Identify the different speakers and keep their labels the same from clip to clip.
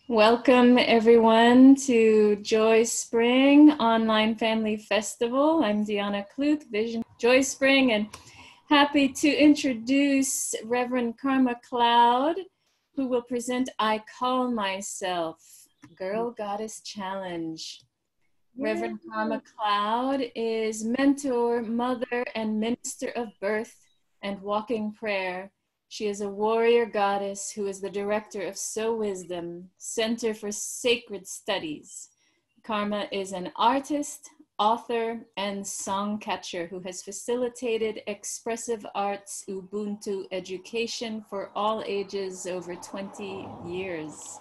Speaker 1: Welcome everyone to Joyspring Online Family Festival. I'm Deanna Kluth, Vision Joyspring, and happy to introduce Reverend Karma Cloud, who will present I Call Myself, Girl Goddess Challenge. Reverend Karma Cloud is mentor, mother, and minister of birth and walking prayer. She is a warrior goddess who is the director of So Wisdom, Center for Sacred Studies. Karma is an artist, author, and song catcher who has facilitated expressive arts Ubuntu education for all ages over 20 years.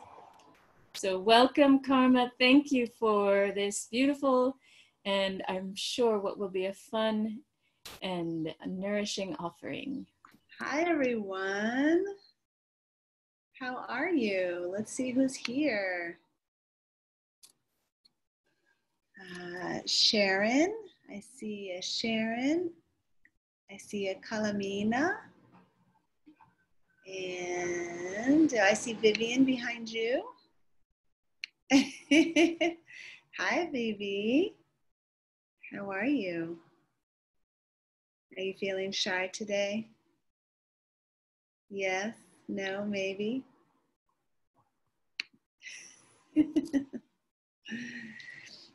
Speaker 1: So welcome, Karma. Thank you for this beautiful and I'm sure what will be a fun and a nourishing offering.
Speaker 2: Hi, everyone. How are you? Let's see who's here. Sharon. I see a Sharon. I see a Kalamina. And I see Vivian behind you. Hi, baby. How are you? Are you feeling shy today? Yes? No? Maybe?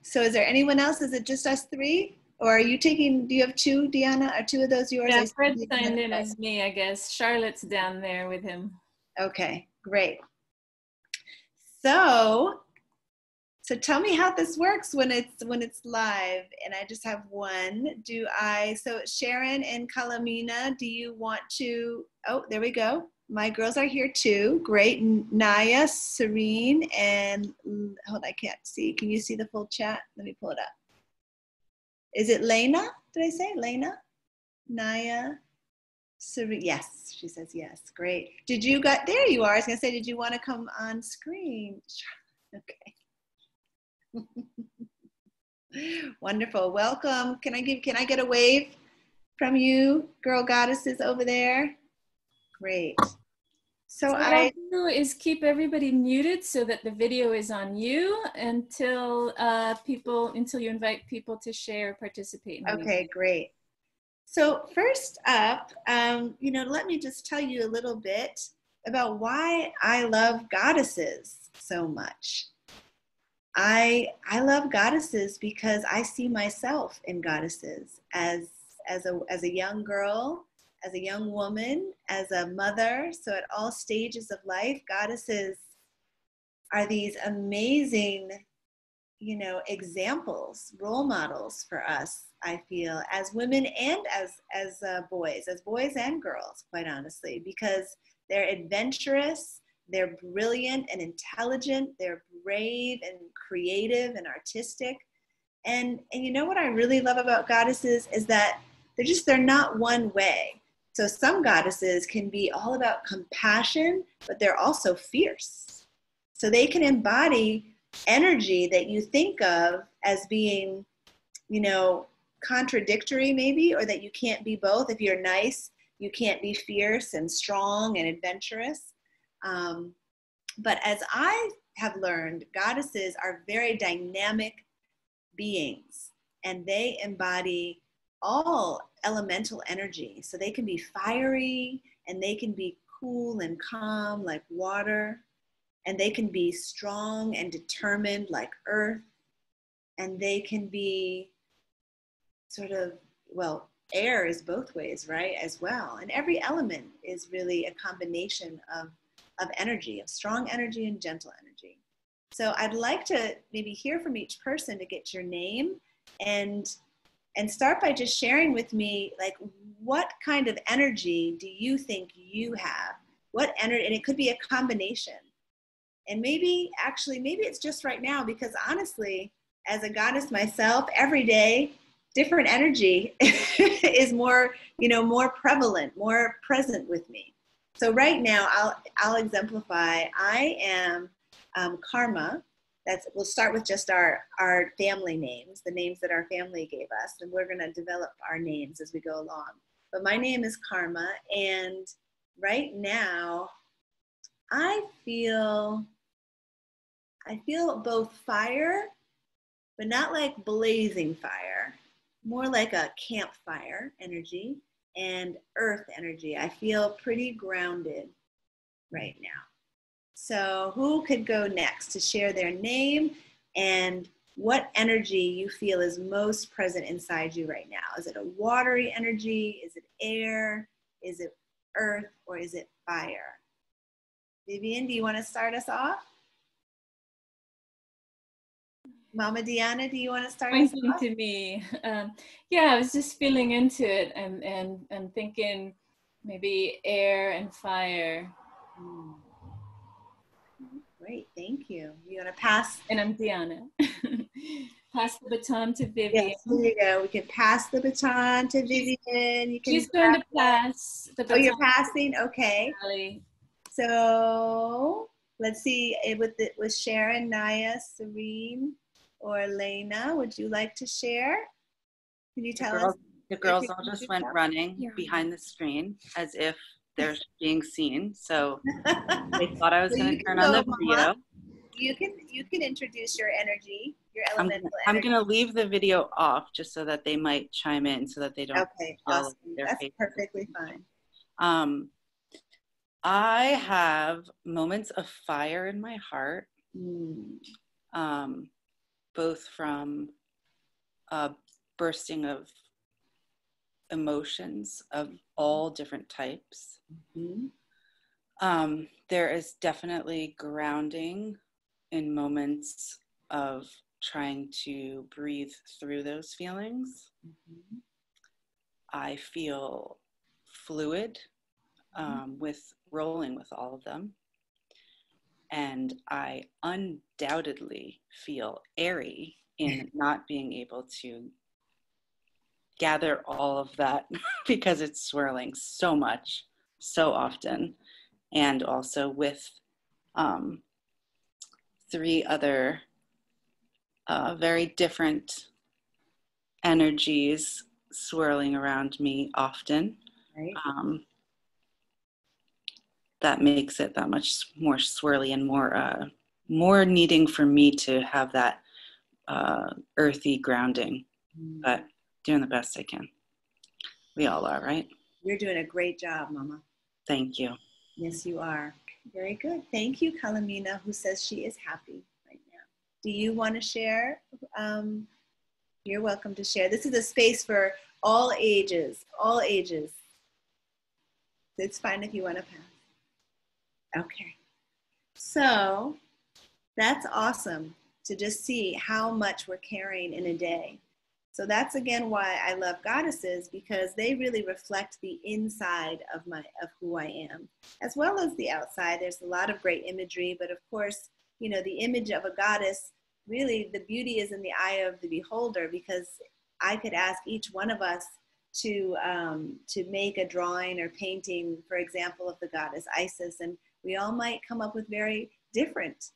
Speaker 2: So is there anyone else? Is it just us three? Or are you taking, do you have two, Deanna? Are two of those yours?
Speaker 1: Yeah, Fred signed in as me, I guess. Charlotte's down there with him.
Speaker 2: Okay, great. So tell me how this works when it's live, and I just have one. So Sharon and Kalamina, do you want to, oh, there we go. My girls are here too. Great. Naya, Serene, and hold on, I can't see. Can you see the full chat? Let me pull it up. Is it Lena? Did I say Lena? Naya, Serene. Yes, she says yes. Great. There you are. I was gonna say, did you want to come on screen? Okay. Wonderful. Welcome. Can I get a wave from you, girl goddesses over there? Great.
Speaker 1: So what I'll do is keep everybody muted so that the video is on you until you invite people to share, participate.
Speaker 2: Okay, great. So first up, let me just tell you a little bit about why I love goddesses so much. I love goddesses because I see myself in goddesses as a young girl, as a young woman, as a mother. So at all stages of life, goddesses are these amazing, examples, role models for us, I feel, as women and as boys and girls, quite honestly, because they're adventurous, they're brilliant and intelligent, they're brave and creative and artistic. And you know what I really love about goddesses is that they're not one way. So some goddesses can be all about compassion, but they're also fierce. So they can embody energy that you think of as being, contradictory maybe, or that you can't be both. If you're nice, you can't be fierce and strong and adventurous. But as I have learned, goddesses are very dynamic beings, and they embody all elemental energy. So they can be fiery, and they can be cool and calm like water, and they can be strong and determined like earth, and they can be air is both ways, right, as well. And every element is really a combination of energy, of strong energy and gentle energy. So I'd like to maybe hear from each person to get your name and start by just sharing with me, like, what kind of energy do you think you have? What energy, and it could be a combination. And maybe it's just right now, because honestly, as a goddess myself, every day, different energy is more prevalent, more present with me. So right now, I'll exemplify. I am Karma. We'll start with just our family names, the names that our family gave us, and we're going to develop our names as we go along. But my name is Karma, and right now, I feel I feel both fire, but not like blazing fire, more like a campfire energy and earth energy. I feel pretty grounded right now. So, who could go next to share their name and what energy you feel is most present inside you right now? Is it a watery energy? Is it air? Is it earth? Or is it fire? Vivian, do you want to start us off? Mama Diana, do you want to start us
Speaker 1: Pointing
Speaker 2: off?
Speaker 1: to me. Yeah, I was just feeling into it and thinking maybe air and fire.
Speaker 2: Hmm. Great, thank you. You want to pass?
Speaker 1: And I'm Diana. Pass the baton to Vivian.
Speaker 2: Yes, here you go. We can pass the baton to Vivian. You can
Speaker 1: She's going
Speaker 2: grab
Speaker 1: to
Speaker 2: that.
Speaker 1: pass the
Speaker 2: Oh, you're
Speaker 1: baton
Speaker 2: passing?
Speaker 1: to
Speaker 2: Okay.
Speaker 1: Ali.
Speaker 2: So let's see with Sharon, Naya, Serene, or Elena. Would you like to share? Can you
Speaker 3: The
Speaker 2: tell us?
Speaker 3: girls, the girls all just went running
Speaker 1: Yeah.
Speaker 3: behind the screen as if they're being seen. So they thought I was
Speaker 2: Well,
Speaker 3: going
Speaker 2: you
Speaker 3: to
Speaker 2: can
Speaker 3: turn on
Speaker 2: go,
Speaker 3: the
Speaker 2: Mama.
Speaker 3: video.
Speaker 2: You can introduce your energy, your
Speaker 3: I'm
Speaker 2: elemental
Speaker 3: I'm
Speaker 2: energy.
Speaker 3: gonna leave the video off just so that they might chime in, so that they don't
Speaker 2: Okay,
Speaker 3: yell at
Speaker 2: awesome.
Speaker 3: their
Speaker 2: That's
Speaker 3: faces.
Speaker 2: perfectly fine.
Speaker 3: I have moments of fire in my heart, both from a bursting of emotions of all different types. There is definitely grounding in moments of trying to breathe through those feelings. I feel fluid with rolling with all of them. And I undoubtedly feel airy in not being able to gather all of that because it's swirling so much, so often. And also with three other very different energies swirling around me often.
Speaker 2: Right.
Speaker 3: That makes it that much more swirly and more needing for me to have that earthy grounding, but doing the best I can. We all are, right?
Speaker 2: You're doing a great job, Mama.
Speaker 3: Thank you.
Speaker 2: Yes, you are. Very good. Thank you, Kalamina, who says she is happy right now. Do you want to share? You're welcome to share. This is a space for all ages, all ages. It's fine if you want to pass. Okay. So that's awesome to just see how much we're carrying in a day. So that's again why I love goddesses, because they really reflect the inside of who I am, as well as the outside. There's a lot of great imagery, but of course, you know, the image of a goddess, really the beauty is in the eye of the beholder, because I could ask each one of us to make a drawing or painting, for example, of the goddess Isis, and we all might come up with very different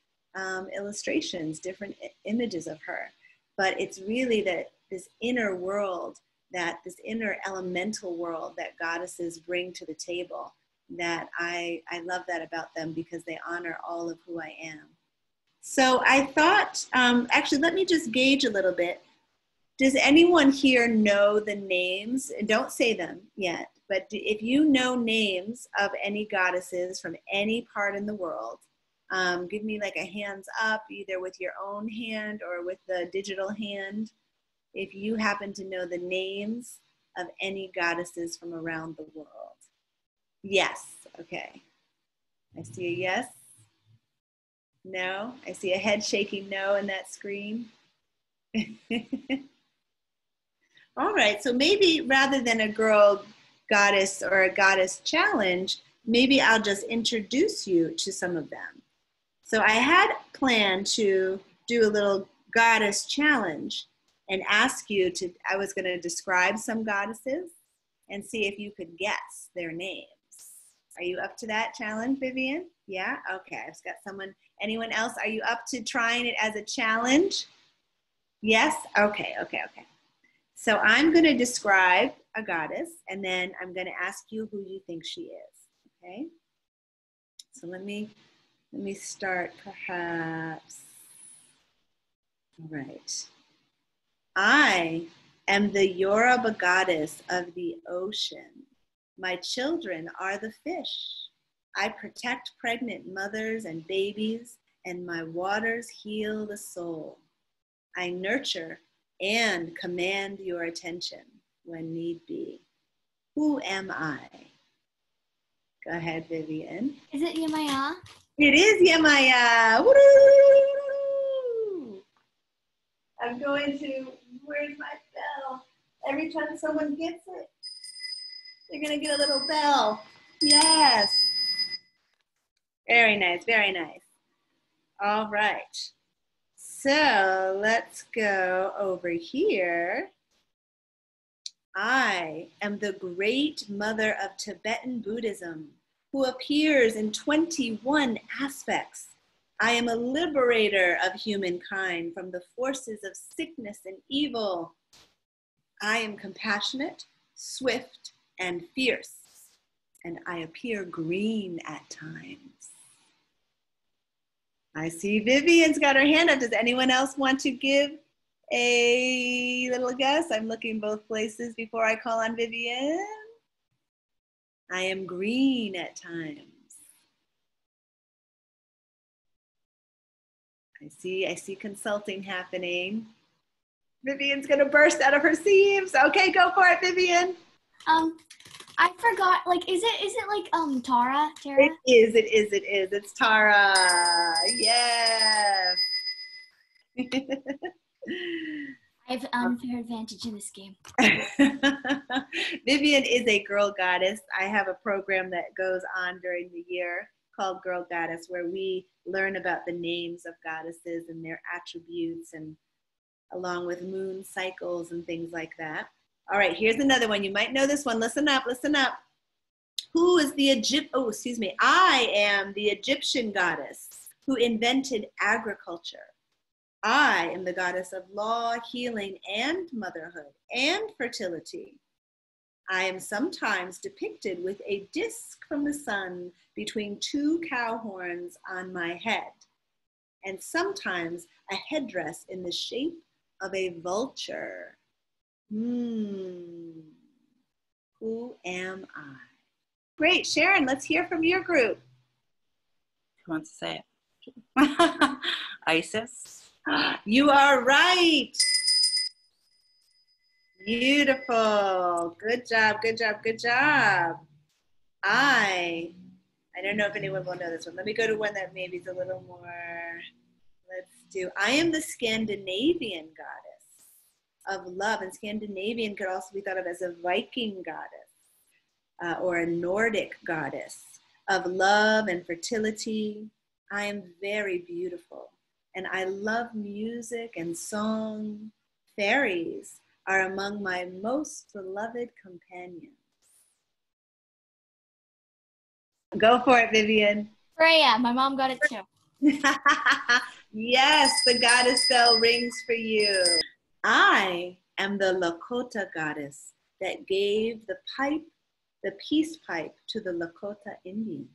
Speaker 2: illustrations, different images of her. But it's really that this inner world, that this inner elemental world that goddesses bring to the table, that I love that about them, because they honor all of who I am. So I thought, actually, let me just gauge a little bit. Does anyone here know the names? Don't say them yet, but if you know names of any goddesses from any part in the world, give me like a hands up, either with your own hand or with the digital hand, if you happen to know the names of any goddesses from around the world. Yes, okay. I see a yes. No, I see a head shaking no in that screen. All right, so maybe rather than a girl goddess or a goddess challenge, maybe I'll just introduce you to some of them. So I had planned to do a little goddess challenge and ask you to, I was going to describe some goddesses and see if you could guess their names. Are you up to that challenge, Vivian? Yeah? Okay, I've got someone. Anyone else? Are you up to trying it as a challenge? Yes? Okay. So I'm going to describe a goddess, and then I'm going to ask you who you think she is. Okay? So let me start perhaps. All right. I am the Yoruba goddess of the ocean. My children are the fish. I protect pregnant mothers and babies, and my waters heal the soul. I nurture and command your attention when need be. Who am I? Go ahead, Vivian.
Speaker 4: Is it Yemaya?
Speaker 2: It is Yemaya. Woo! I'm going to, where's my bell? Every time someone gets it, they're going to get a little bell. Yes. Very nice, very nice. All right. So let's go over here. I am the great mother of Tibetan Buddhism, who appears in 21 aspects. I am a liberator of humankind from the forces of sickness and evil. I am compassionate, swift, and fierce, and I appear green at times. I see Vivian's got her hand up. Does anyone else want to give a little guess? I'm looking both places before I call on Vivian. I am green at times. I see consulting happening. Vivian's gonna burst out of her seams. Okay, go for it, Vivian.
Speaker 4: I forgot, like, is it like, Tara?
Speaker 2: It is. It's Tara. Yeah.
Speaker 4: I have unfair advantage in this game.
Speaker 2: Vivian is a girl goddess. I have a program that goes on during the year called Girl Goddess, where we learn about the names of goddesses and their attributes, and along with moon cycles and things like that. All right, here's another one. You might know this one. Listen up, listen up. Who is the I am the Egyptian goddess who invented agriculture. I am the goddess of law, healing, and motherhood, and fertility. I am sometimes depicted with a disc from the sun between two cow horns on my head, and sometimes a headdress in the shape of a vulture. Who am I? Great, Sharon, let's hear from your group.
Speaker 3: Who wants to say it? Isis.
Speaker 2: You are right. Beautiful. Good job, good job, good job. I don't know if anyone will know this one. Let me go to one that maybe is a little more, I am the Scandinavian goddess of love. And Scandinavian could also be thought of as a Viking goddess or a Nordic goddess of love and fertility. I am very beautiful, and I love music and song. Fairies are among my most beloved companions. Go for it, Vivian.
Speaker 4: Freya, my mom got it too.
Speaker 2: Yes, the goddess bell rings for you. I am the Lakota goddess that gave the peace pipe to the Lakota Indians.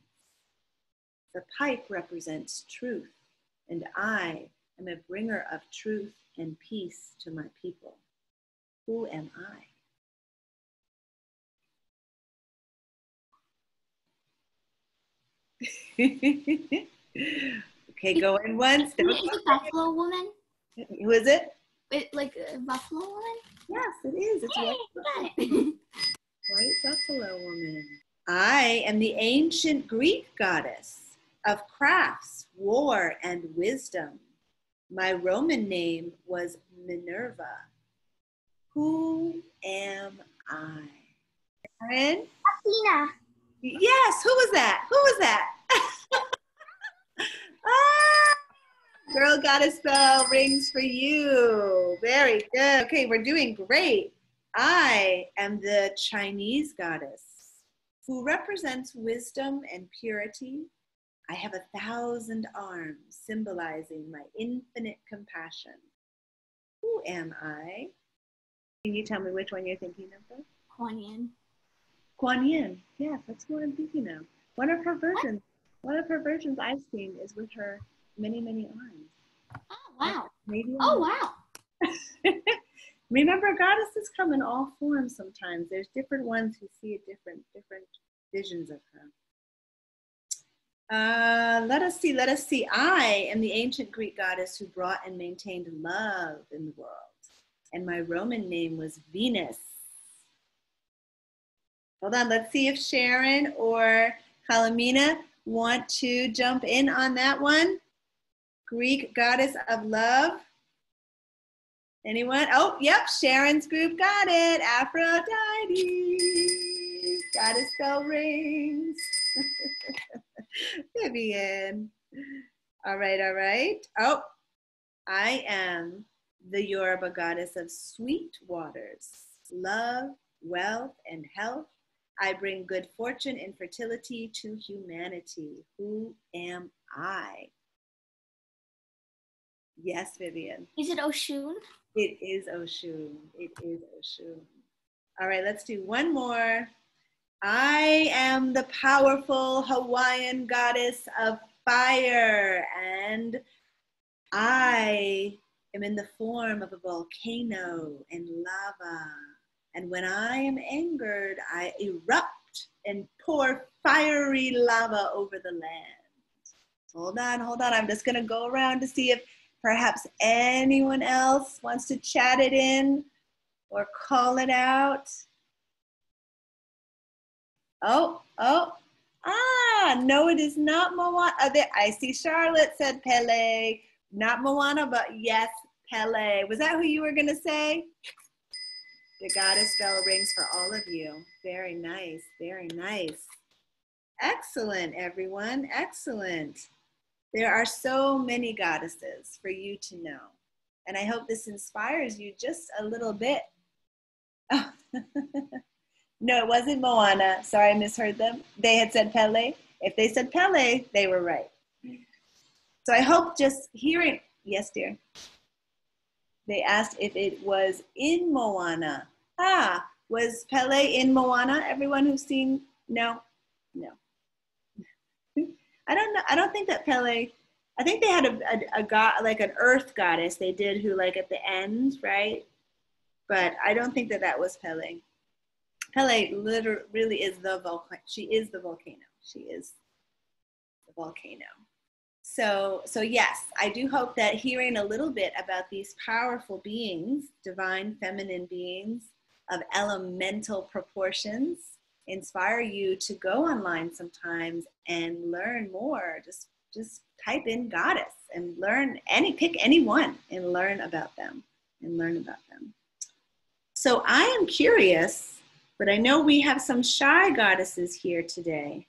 Speaker 2: The pipe represents truth, and I am a bringer of truth and peace to my people. Who am I? Okay, going once.
Speaker 4: Is it Buffalo Woman?
Speaker 2: Who is it?
Speaker 4: Like a Buffalo Woman?
Speaker 2: Yes, it is. It's
Speaker 4: Yay,
Speaker 2: White
Speaker 4: got it.
Speaker 2: White Buffalo Woman. I am the ancient Greek goddess of crafts, war, and wisdom. My Roman name was Minerva. Who am I? Karen?
Speaker 4: Athena.
Speaker 2: Yes, who was that? Who was that? Girl Goddess bell rings for you. Very good. Okay, we're doing great. I am the Chinese goddess who represents wisdom and purity. I have 1,000 arms symbolizing my infinite compassion. Who am I? Can you tell me which one you're thinking of?
Speaker 4: Kuan Yin.
Speaker 2: Kuan Yin. Yes, that's who I'm thinking of. One of her versions I've seen is with her many, many arms.
Speaker 4: Oh, Wow.
Speaker 2: Maybe.
Speaker 4: Oh, wow.
Speaker 2: Remember, goddesses come in all forms sometimes. There's different ones who see it different visions of her. Let us see. I am the ancient Greek goddess who brought and maintained love in the world. And my Roman name was Venus. Hold on, let's see if Sharon or Kalamina want to jump in on that one. Greek goddess of love. Anyone? Oh, yep, Sharon's group got it. Aphrodite. Goddess bell rings. Vivian. All right. Oh, I am the Yoruba goddess of sweet waters, love, wealth, and health. I bring good fortune and fertility to humanity. Who am I? Yes, Vivian.
Speaker 4: Is it Oshun?
Speaker 2: It is Oshun. All right, let's do one more. I am the powerful Hawaiian goddess of fire, and I am in the form of a volcano and lava. And when I am angered, I erupt and pour fiery lava over the land. Hold on. I'm just going to go around to see if perhaps anyone else wants to chat it in or call it out. No, it is not Moana. I see Charlotte said Pele. Not Moana, but yes, Pele. Was that who you were going to say? The goddess bell rings for all of you. Very nice. Excellent, everyone. Excellent. There are so many goddesses for you to know. And I hope this inspires you just a little bit. Oh. No, it wasn't Moana. Sorry, I misheard them. They had said Pele. If they said Pele, they were right. So I hope just hearing, yes, dear. They asked if it was in Moana. Was Pele in Moana? Everyone who's seen, no. I don't know. I don't think that Pele, I think they had a god, like an earth goddess they did who like at the end, right? But I don't think that was Pele. Pele literally really is the volcano. She is the volcano. So yes, I do hope that hearing a little bit about these powerful beings, divine feminine beings of elemental proportions, inspire you to go online sometimes and learn more. Just type in goddess and pick any one and learn about them. So I am curious, but I know we have some shy goddesses here today.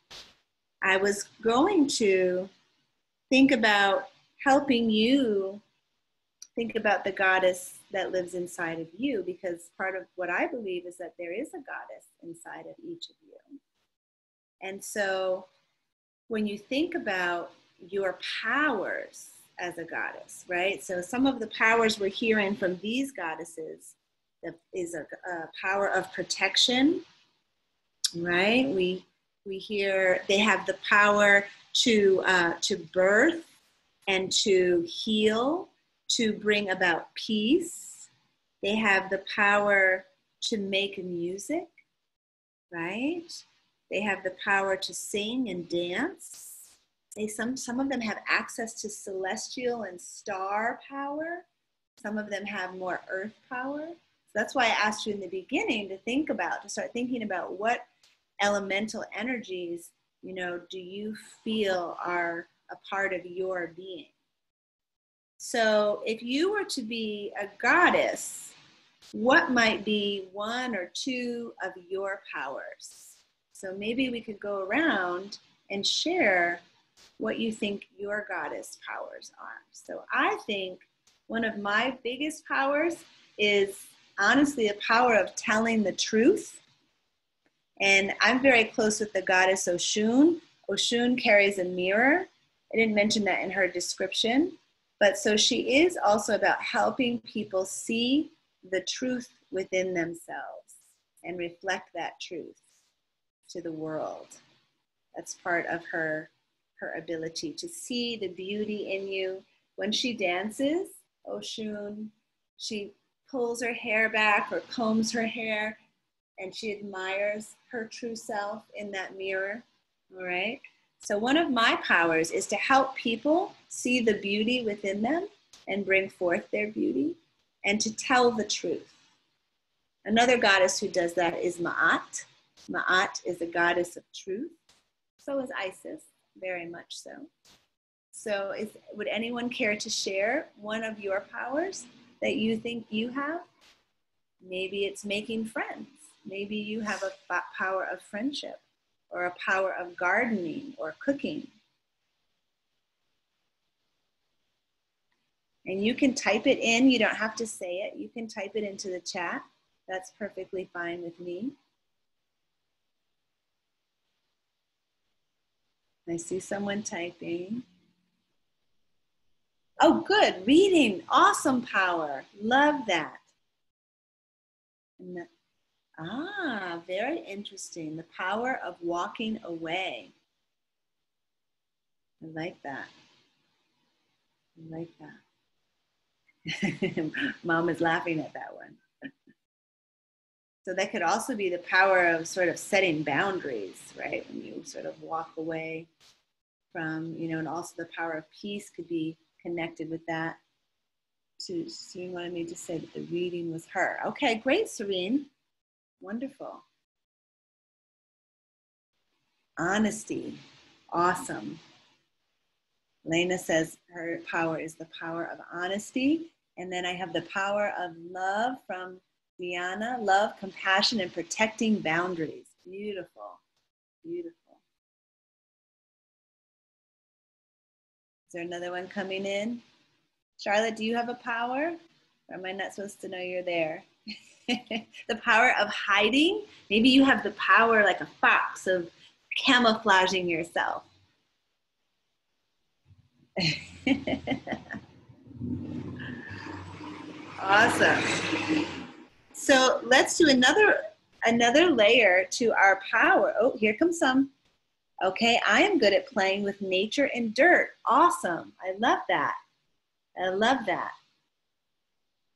Speaker 2: I was going to think about helping you think about the goddess that lives inside of you, because part of what I believe is that there is a goddess inside of each of you. And so when you think about your powers as a goddess, right? So some of the powers we're hearing from these goddesses is a power of protection, right? We hear they have the power to birth and to heal, to bring about peace. They have the power to make music, right? They have the power to sing and dance. Some of them have access to celestial and star power. Some of them have more earth power. So that's why I asked you in the beginning to start thinking about what elemental energies, do you feel are a part of your being? So if you were to be a goddess, what might be one or two of your powers? So maybe we could go around and share what you think your goddess powers are. So I think one of my biggest powers is honestly the power of telling the truth. And I'm very close with the goddess Oshun. Oshun carries a mirror. I didn't mention that in her description, but so she is also about helping people see the truth within themselves and reflect that truth to the world. That's part of her ability to see the beauty in you. When she dances, Oshun. She pulls her hair back or combs her hair, and she admires her true self in that mirror. All right. So one of my powers is to help people see the beauty within them and bring forth their beauty and to tell the truth. Another goddess who does that is Ma'at. Ma'at is a goddess of truth. So is Isis, very much so. So would anyone care to share one of your powers that you think you have? Maybe it's making friends. Maybe you have a power of friendship or a power of gardening or cooking. And you can type it in. You don't have to say it. You can type it into the chat. That's perfectly fine with me. I see someone typing. Oh, good. Reading. Awesome power. Love that. Very interesting. The power of walking away. I like that. I like that. Mom is laughing at that one. So that could also be the power of sort of setting boundaries, right? When you sort of walk away from, and also the power of peace could be connected with that. Serene wanted me to say that the reading was her. Okay, great, Serene. Wonderful. Honesty. Awesome. Lena says her power is the power of honesty. And then I have the power of love from Diana. Love, compassion, and protecting boundaries. Beautiful. Beautiful. Is there another one coming in? Charlotte, do you have a power? Or am I not supposed to know you're there? The power of hiding. Maybe you have the power like a fox of camouflaging yourself. Awesome. So let's do another layer to our power. Oh, here comes some. Okay, I am good at playing with nature and dirt. Awesome. I love that. I love that.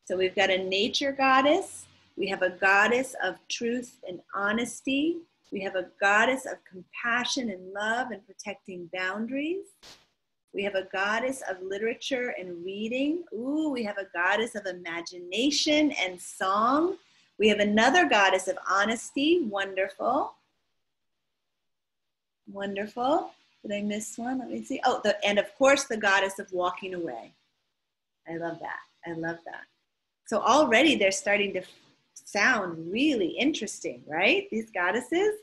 Speaker 2: So we've got a nature goddess. We have a goddess of truth and honesty. We have a goddess of compassion and love and protecting boundaries. We have a goddess of literature and reading. Ooh, we have a goddess of imagination and song. We have another goddess of honesty. Wonderful. Wonderful. Did I miss one? Let me see. Oh, and of course the goddess of walking away. I love that. I love that. So already they're starting to sound really interesting, right? These goddesses.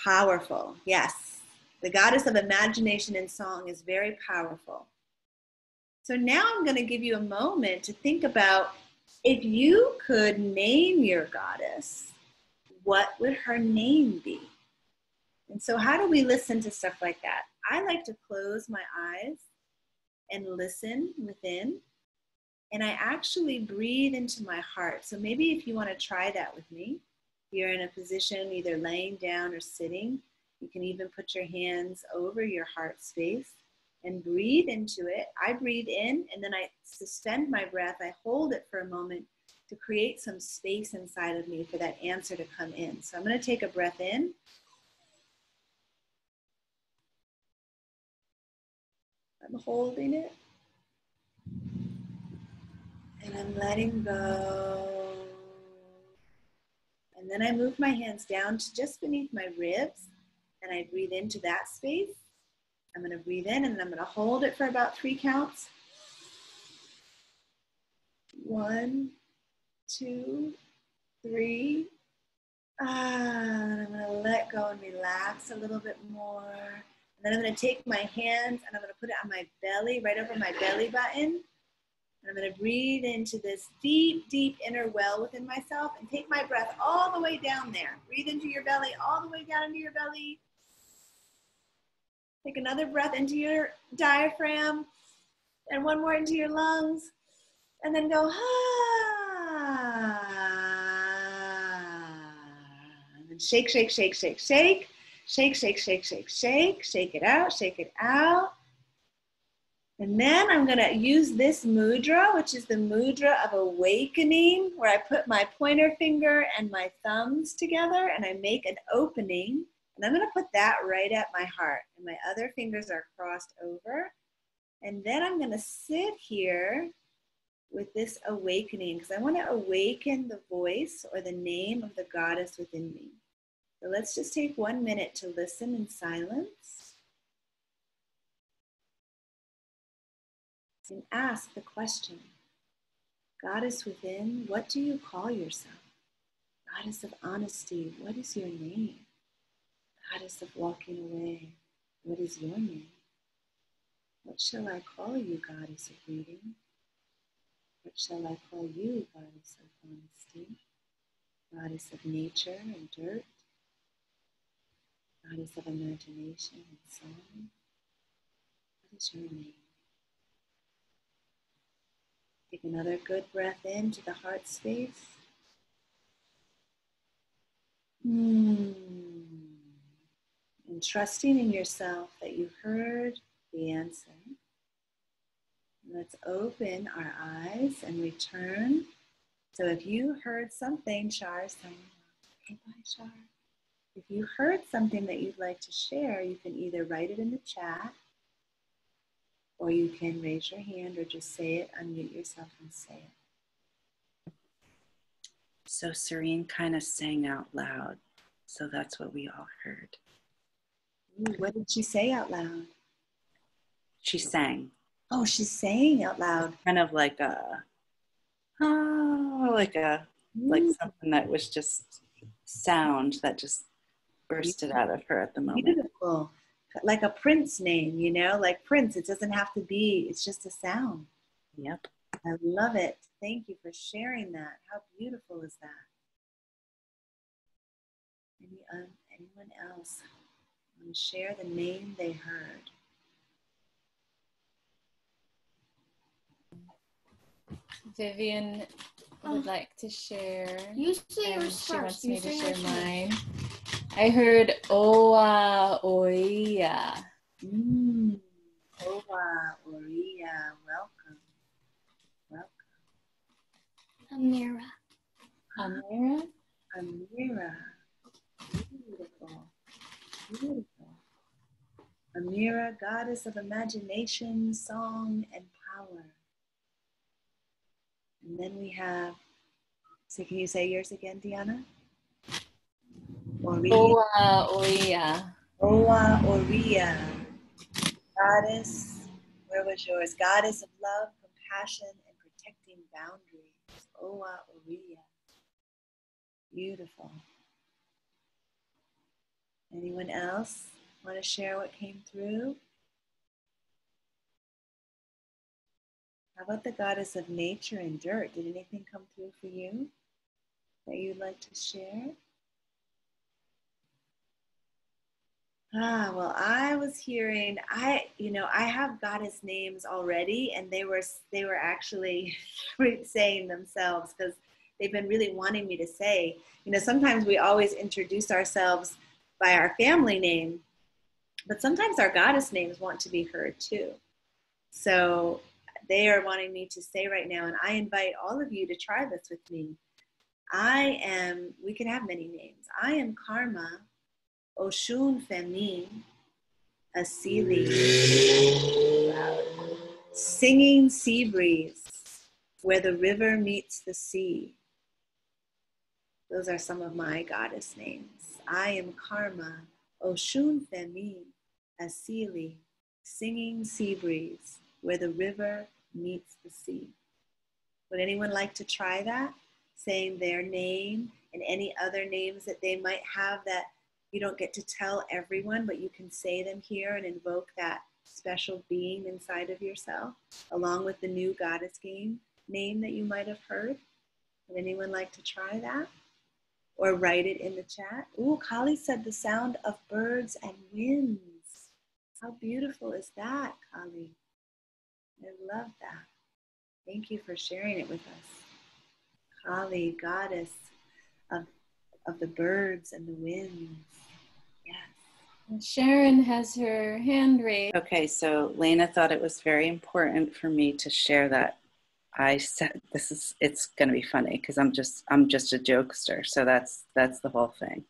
Speaker 2: Powerful, yes. The goddess of imagination and song is very powerful. So now I'm going to give you a moment to think about if you could name your goddess, what would her name be? And so how do we listen to stuff like that? I like to close my eyes and listen within. And I actually breathe into my heart. So maybe if you want to try that with me, you're in a position either laying down or sitting. You can even put your hands over your heart space and breathe into it. I breathe in and then I suspend my breath. I hold it for a moment to create some space inside of me for that answer to come in. So I'm going to take a breath in. I'm holding it. And I'm letting go. And then I move my hands down to just beneath my ribs and I breathe into that space. I'm going to breathe in and I'm going to hold it for about 3 counts. 1, 2, 3. And I'm going to let go and relax a little bit more. And then I'm going to take my hands and I'm going to put it on my belly, right over my belly button. And I'm going to breathe into this deep, deep inner well within myself and take my breath all the way down there. Breathe into your belly, all the way down into your belly. Take another breath into your diaphragm and one more into your lungs. And then go, and then shake, shake, shake, shake, shake. Shake, shake, shake, shake, shake. Shake it out, shake it out. And then I'm going to use this mudra, which is the mudra of awakening, where I put my pointer finger and my thumbs together and I make an opening. And I'm going to put that right at my heart. And my other fingers are crossed over. And then I'm going to sit here with this awakening, because I want to awaken the voice or the name of the goddess within me. So let's just take 1 minute to listen in silence. And ask the question, Goddess within, what do you call yourself? Goddess of honesty, what is your name? Goddess of walking away, what is your name? What shall I call you, Goddess of reading? What shall I call you, Goddess of honesty? Goddess of nature and dirt? Goddess of imagination and song? What is your name? Take another good breath into the heart space. And trusting in yourself that you heard the answer. Let's open our eyes and return. So if you heard something, Shar is saying, okay, bye, Shar. If you heard something that you'd like to share, you can either write it in the chat, or you can raise your hand or just say it, unmute yourself and say it.
Speaker 3: So Serene kind of sang out loud. So that's what we all heard.
Speaker 2: Ooh, what did she say out loud?
Speaker 3: She sang.
Speaker 2: Oh, she's saying out loud.
Speaker 3: Kind of like like something that was just sound that just bursted out of her at the moment.
Speaker 2: Beautiful. Like a Prince name, you know, like Prince. It doesn't have to be, it's just a sound.
Speaker 3: Yep.
Speaker 2: I love it. Thank you for sharing that. How beautiful is that? Anyone else want to share the name they heard?
Speaker 1: Vivian would like to share.
Speaker 4: You say
Speaker 1: and
Speaker 4: yours
Speaker 1: she wants
Speaker 4: first.
Speaker 1: me
Speaker 4: You
Speaker 1: to
Speaker 4: say
Speaker 1: share
Speaker 4: yours first.
Speaker 1: mine. I heard Oa Oia.
Speaker 2: Owa, Oria, welcome. Welcome.
Speaker 4: Amira.
Speaker 1: Amira.
Speaker 2: Amira. Beautiful. Beautiful. Amira, goddess of imagination, song, and power. And then we have, so can you say yours again, Diana? Oria.
Speaker 1: Oa Oia.
Speaker 2: Owa, Oria. Goddess, where was yours? Goddess of love, compassion, and protecting boundaries. Owa, Oria. Beautiful. Anyone else want to share what came through? How about the goddess of nature and dirt? Did anything come through for you that you'd like to share? Well, I was hearing, I have goddess names already, and they were actually saying themselves, because they've been really wanting me to say, sometimes we always introduce ourselves by our family name, but sometimes our goddess names want to be heard too. So they are wanting me to say right now, and I invite all of you to try this with me. We can have many names. I am Karma, Oshun Femi, Asili, singing sea breeze, where the river meets the sea. Those are some of my goddess names. I am Karma, Oshun Femi, Asili, singing sea breeze, where the river meets the sea. Would anyone like to try that? Saying their name and any other names that they might have that you don't get to tell everyone, but you can say them here and invoke that special being inside of yourself, along with the new goddess name that you might have heard. Would anyone like to try that? Or write it in the chat? Ooh, Kali said the sound of birds and winds. How beautiful is that, Kali? I love that. Thank you for sharing it with us. Kali, goddess of the birds and the winds. Yes.
Speaker 1: And Sharon has her hand raised.
Speaker 3: Okay, so Lena thought it was very important for me to share that. I said it's going to be funny because I'm just a jokester, so that's the whole thing.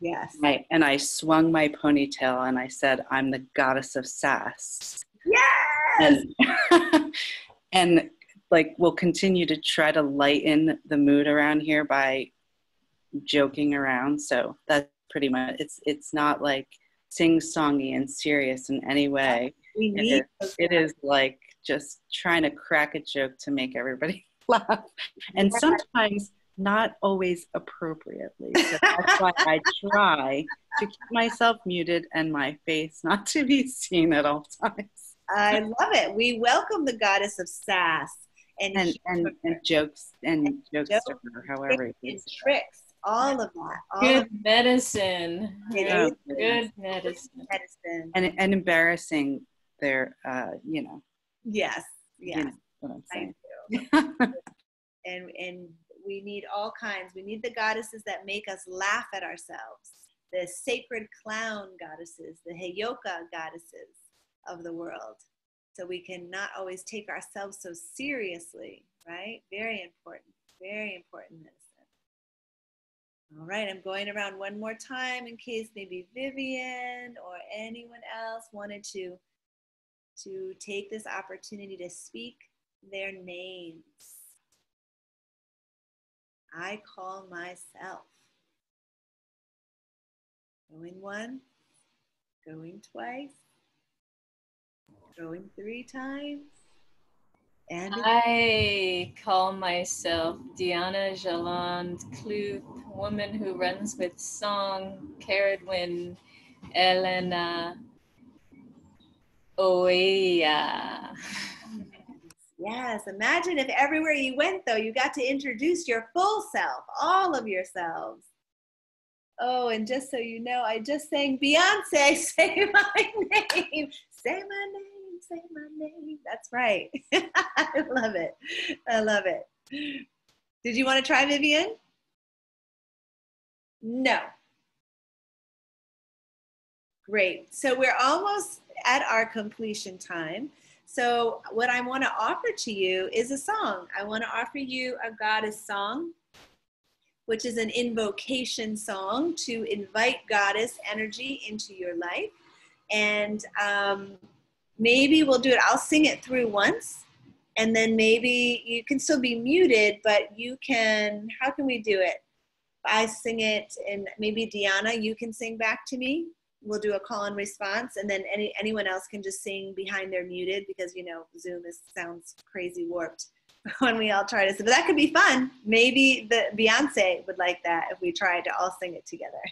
Speaker 2: Yes.
Speaker 3: And I swung my ponytail and I said, I'm the goddess of sass.
Speaker 2: Yes.
Speaker 3: And like we'll continue to try to lighten the mood around here by joking around. So that's pretty much it's not like sing-songy and serious in any way. It is like just trying to crack a joke to make everybody laugh, and sometimes not always appropriately. So that's why I try to keep myself muted and my face not to be seen at all times.
Speaker 2: I love it. We welcome the goddess of sass and
Speaker 3: jokes and jokester, however it is.
Speaker 2: Tricks. All of that.
Speaker 1: Good medicine.
Speaker 2: It is
Speaker 1: good medicine.
Speaker 3: And embarrassing their,
Speaker 2: Yes.
Speaker 3: You know what I'm saying.
Speaker 2: and we need all kinds. We need the goddesses that make us laugh at ourselves. The sacred clown goddesses, the Heyoka goddesses of the world. So we can not always take ourselves so seriously, right? Very important medicine. All right, I'm going around one more time in case maybe Vivian or anyone else wanted to take this opportunity to speak their names. I call myself. Going once, going twice, going 3 times. And
Speaker 1: I call myself Diana Jalande Cluth, woman who runs with song, Caradwin, Elena Oeya.
Speaker 2: Yes, imagine if everywhere you went, though, you got to introduce your full self, all of yourselves. Oh, and just so you know, I just sang Beyonce, Say My Name, Say My Name, Say My Name. That's right. I love it. I love it. Did you want to try, Vivian? No. Great. So we're almost at our completion time. So what I want to offer to you is a song. I want to offer you a goddess song, which is an invocation song to invite goddess energy into your life. And maybe we'll do it. I'll sing it through once, and then maybe you can still be muted, but you can, how can we do it? I sing it, and maybe Diana, you can sing back to me. We'll do a call and response, and then anyone else can just sing behind their muted, because Zoom sounds crazy warped when we all try to sing. But that could be fun. Maybe the Beyonce would like that if we tried to all sing it together.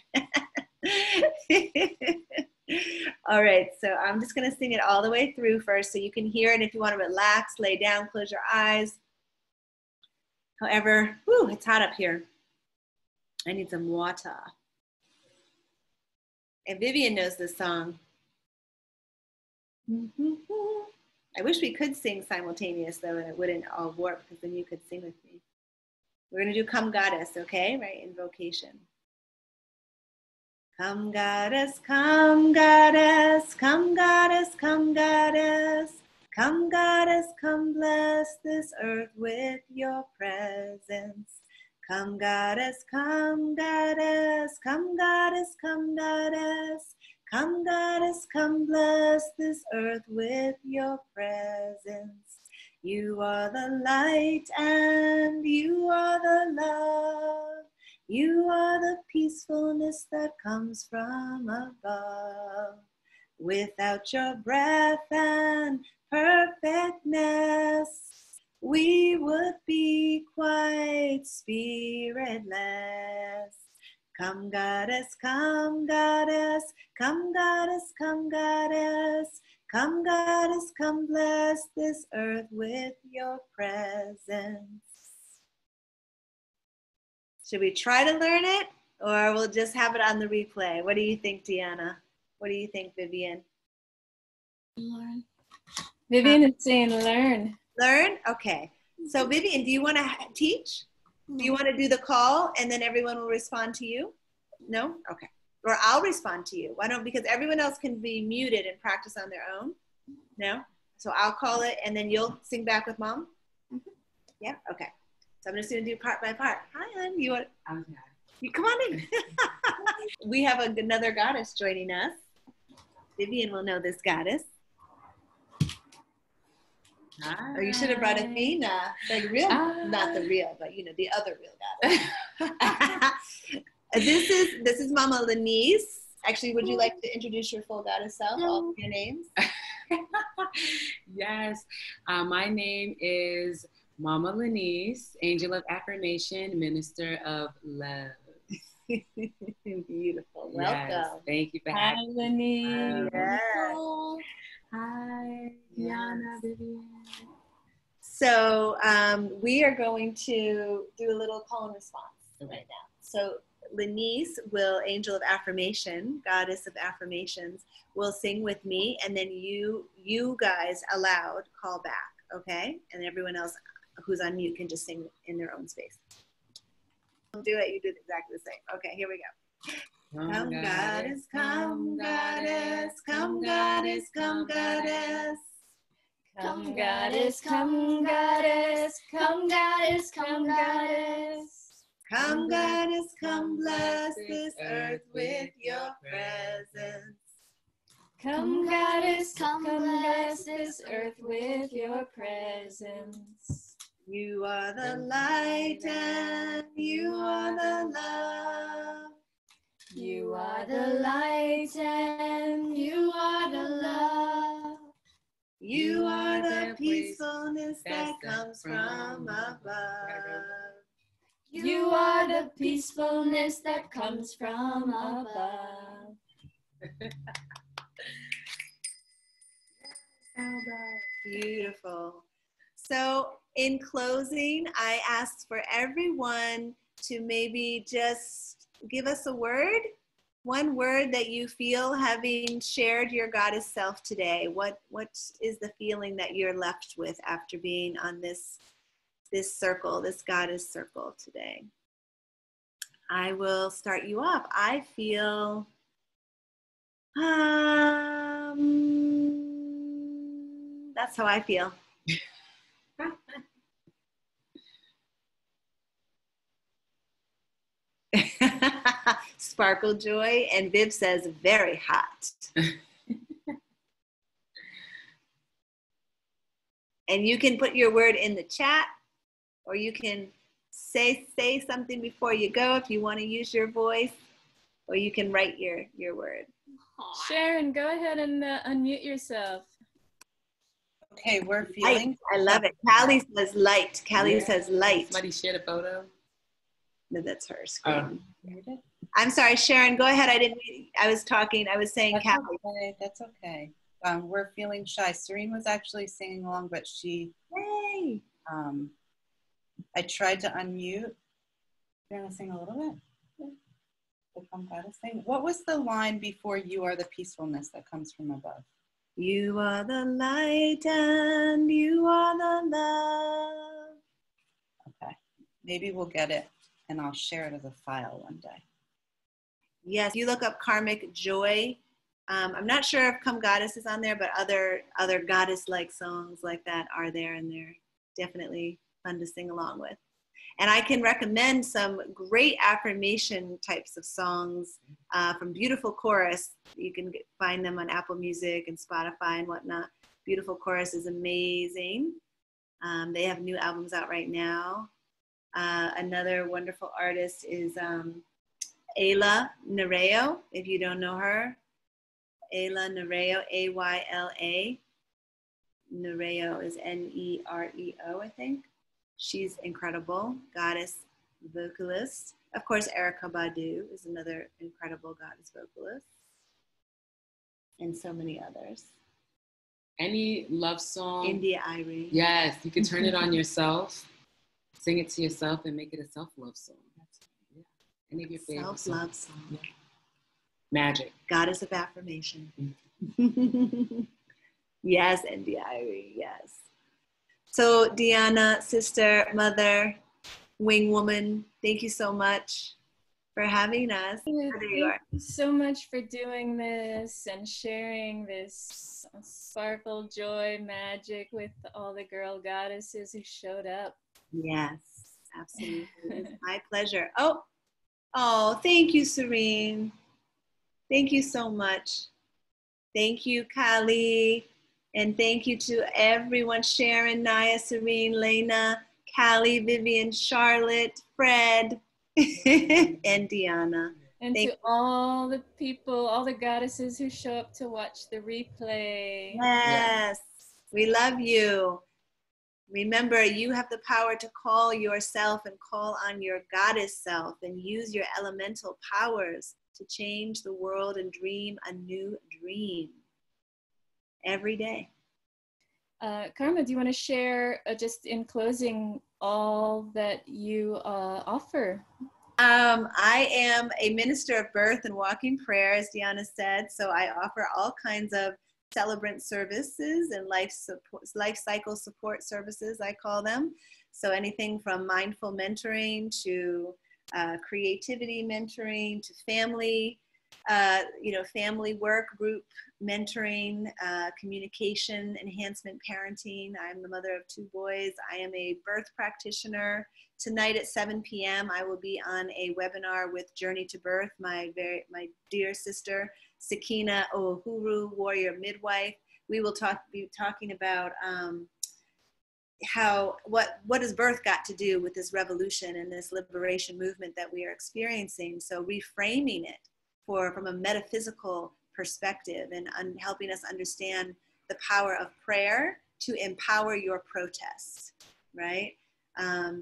Speaker 2: All right, so I'm just gonna sing it all the way through first so you can hear it. If you want to relax, lay down, close your eyes. However, it's hot up here. I need some water. And Vivian knows this song. I wish we could sing simultaneous, though, and it wouldn't all warp, because then you could sing with me. We're going to do Come Goddess, okay? Right, invocation. Come Goddess, come Goddess, come Goddess, come Goddess. Come Goddess, come bless this earth with your presence. Come Goddess, come Goddess, come Goddess, come Goddess. Come Goddess, come bless this earth with your presence. You are the light and you are the love. You are the peacefulness that comes from above. Without your breath and perfectness, we would be quite spiritless. Come Goddess, come Goddess, come Goddess, come Goddess. Come Goddess, come bless this earth with your presence. Should we try to learn it, or we'll just have it on the replay? What do you think, Deanna? What do you think, Vivian?
Speaker 1: Learn. Vivian is saying learn.
Speaker 2: Learn? Okay. So Vivian, do you want to teach? Do you want to do the call and then everyone will respond to you? No? Okay. or I'll respond to you. Why don't, because everyone else can be muted and practice on their own. No? So I'll call it and then you'll sing back with Mom? Mm-hmm. Yeah? Okay. So I'm just going to do part by part. Hi, hon. You want? Okay. You come on in. We have another goddess joining us. Vivian will know this goddess. Hi. Oh, you should have brought Athena, the real, not the real, but you know, the other real goddess. This is Mama Lenise. Actually, would you like to introduce your full goddess self, all of your names?
Speaker 5: Yes, my name is Mama Lenise, Angel of Affirmation, Minister of Love.
Speaker 2: Beautiful. Welcome.
Speaker 5: Yes, thank you for having
Speaker 1: me.
Speaker 2: Lenise. Yes.
Speaker 5: Hi, Diana, Vivian.
Speaker 2: So we are going to do a little call and response right now. So Lenise will, Angel of Affirmation, Goddess of Affirmations, will sing with me, and then you guys aloud call back, okay? And everyone else who's on mute can just sing in their own space. Don't do it, you do exactly the same. Okay, here we go. Come goddess, come goddess, come goddess, come goddess.
Speaker 1: Come goddess, come goddess, come goddess, come goddess.
Speaker 2: Come goddess, come bless this earth with your presence.
Speaker 1: Come goddess, come bless this earth with your presence.
Speaker 2: You are the light and you are the love.
Speaker 1: You are the light and you are the love.
Speaker 2: You are the peacefulness that comes from above.
Speaker 1: You are the peacefulness that comes from above.
Speaker 2: Beautiful. So in closing, I asked for everyone to maybe just give us a word, one word that you feel having shared your goddess self today. What is the feeling that you're left with after being on this circle, this goddess circle today? I will start you off. I feel that's how I feel. Sparkle Joy, and Viv says very hot. And you can put your word in the chat, or you can say something before you go if you want to use your voice, or you can write your word.
Speaker 1: Sharon, go ahead and unmute yourself.
Speaker 3: Okay, we're feeling.
Speaker 2: Light. I love it. Callie says light. Callie says light.
Speaker 5: Somebody shared a photo.
Speaker 2: No, that's her screen. I'm sorry, Sharon. Go ahead. I was talking. I was saying
Speaker 3: That's
Speaker 2: Callie.
Speaker 3: okay. That's okay. We're feeling shy. Serene was actually singing along, but she.
Speaker 2: Yay.
Speaker 3: I tried to unmute. You're gonna sing a little bit. The Come Goddess thing. What was the line before "You are the peacefulness that comes from above"?
Speaker 2: You are the light and you are the love.
Speaker 3: Okay, maybe we'll get it, and I'll share it as a file one day.
Speaker 2: Yes, you look up Karmic Joy. I'm not sure if Come Goddess is on there, but other goddess-like songs like that are there, and they're definitely fun to sing along with. And I can recommend some great affirmation types of songs from Beautiful Chorus. You can find them on Apple Music and Spotify and whatnot. Beautiful Chorus is amazing. They have new albums out right now. Another wonderful artist is Ayla Nereo, if you don't know her. Ayla Nereo, A-Y-L-A. Nereo is N-E-R-E-O, I think. She's incredible, goddess vocalist. Of course, Erykah Badu is another incredible goddess vocalist. And so many others.
Speaker 5: Any love song.
Speaker 2: India Irie.
Speaker 5: Yes, you can turn it on yourself, sing it to yourself, and make it a self-love song. Yeah. Any of your favorite
Speaker 2: Self-love song.
Speaker 5: Yeah. Magic.
Speaker 2: Goddess of affirmation. Yes, India Irie, yes. So Diana, sister, mother, wing woman, thank you so much for having us.
Speaker 1: Thank
Speaker 2: There you are.
Speaker 1: you so much for doing this and sharing this sparkle, joy, magic with all the girl goddesses who showed up.
Speaker 2: Yes, absolutely. It's my pleasure. Oh, thank you, Serene. Thank you so much. Thank you, Kali. And thank you to everyone, Sharon, Naya, Serene, Lena, Callie, Vivian, Charlotte, Fred, and Deanna.
Speaker 1: And to all the people, all the goddesses who show up to watch the replay.
Speaker 2: Yes, we love you. Remember, you have the power to call yourself and call on your goddess self and use your elemental powers to change the world and dream a new dream every day.
Speaker 1: Karma, do you want to share, just in closing, all that you offer?
Speaker 2: I am a minister of birth and walking prayer, as Deanna said. So I offer all kinds of celebrant services and life cycle support services, I call them. So anything from mindful mentoring to creativity mentoring to family, family work, group mentoring, communication enhancement, parenting. I'm the mother of 2 boys. I am a birth practitioner. Tonight at 7 p.m. I will be on a webinar with Journey to Birth, my dear sister Sakina Ohuru, warrior midwife. We will be talking about what has birth got to do with this revolution and this liberation movement that we are experiencing. So reframing it from a metaphysical perspective and helping us understand the power of prayer to empower your protest, right?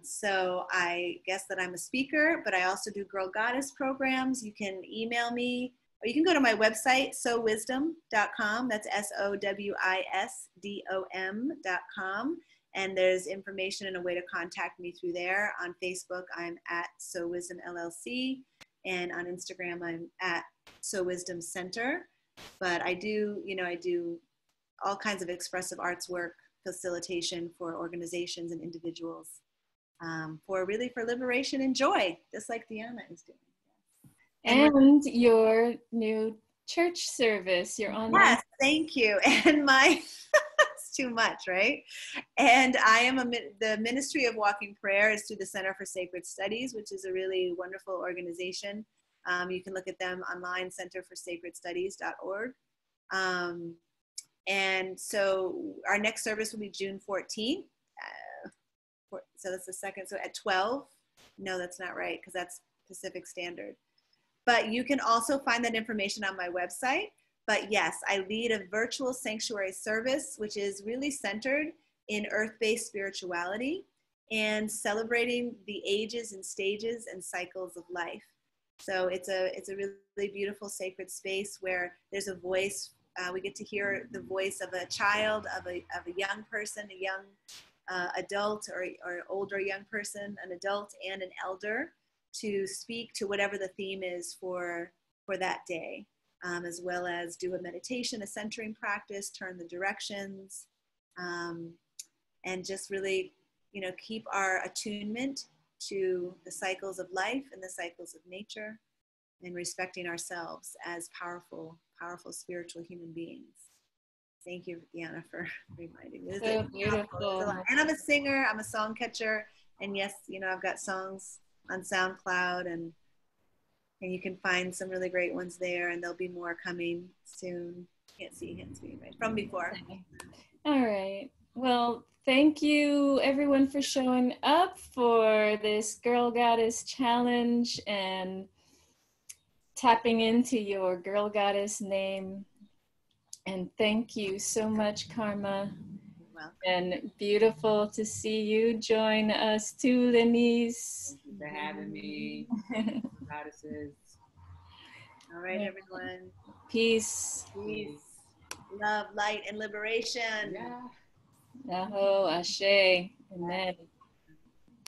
Speaker 2: So I guess that I'm a speaker, but I also do Girl Goddess programs. You can email me, or you can go to my website, sowisdom.com. That's SOWISDOM.com. And there's information and a way to contact me through there. On Facebook, I'm at SoWisdom LLC. And on Instagram, I'm at SoWisdom Center. But I do all kinds of expressive arts work, facilitation for organizations and individuals, for liberation and joy, just like Deanna is doing.
Speaker 1: And your new church service, your online.
Speaker 2: Yes, thank you. And it's too much, right? And I am the Ministry of Walking Prayer is through the Center for Sacred Studies, which is a really wonderful organization. You can look at them online, centerforsacredstudies.org. And so our next service will be June 14th. So that's the second. So at 12. No, that's not right, because that's Pacific Standard. But you can also find that information on my website. But yes, I lead a virtual sanctuary service, which is really centered in earth-based spirituality and celebrating the ages and stages and cycles of life. So it's a really beautiful sacred space where there's a voice. We get to hear the voice of a child, of a young person, a young adult or older young person, an adult and an elder, to speak to whatever the theme is for that day, as well as do a meditation, a centering practice, turn the directions, and just really, keep our attunement to the cycles of life and the cycles of nature, and respecting ourselves as powerful spiritual human beings. Thank you, Deanna, for reminding me.
Speaker 1: So beautiful.
Speaker 2: And I'm a singer, I'm a song catcher, and yes, I've got songs on SoundCloud, and you can find some really great ones there, and there'll be more coming soon. Can't see right from before.
Speaker 1: All right. Well, thank you everyone for showing up for this Girl Goddess Challenge and tapping into your Girl Goddess name. And thank you so much, Karma. And beautiful to see you join us too, Lenise.
Speaker 5: Thank you for having me. Goddesses.
Speaker 2: All right, everyone.
Speaker 1: Peace.
Speaker 2: Peace. Love, light, and liberation.
Speaker 5: Yeah.
Speaker 1: Naho, Ashe. Amen.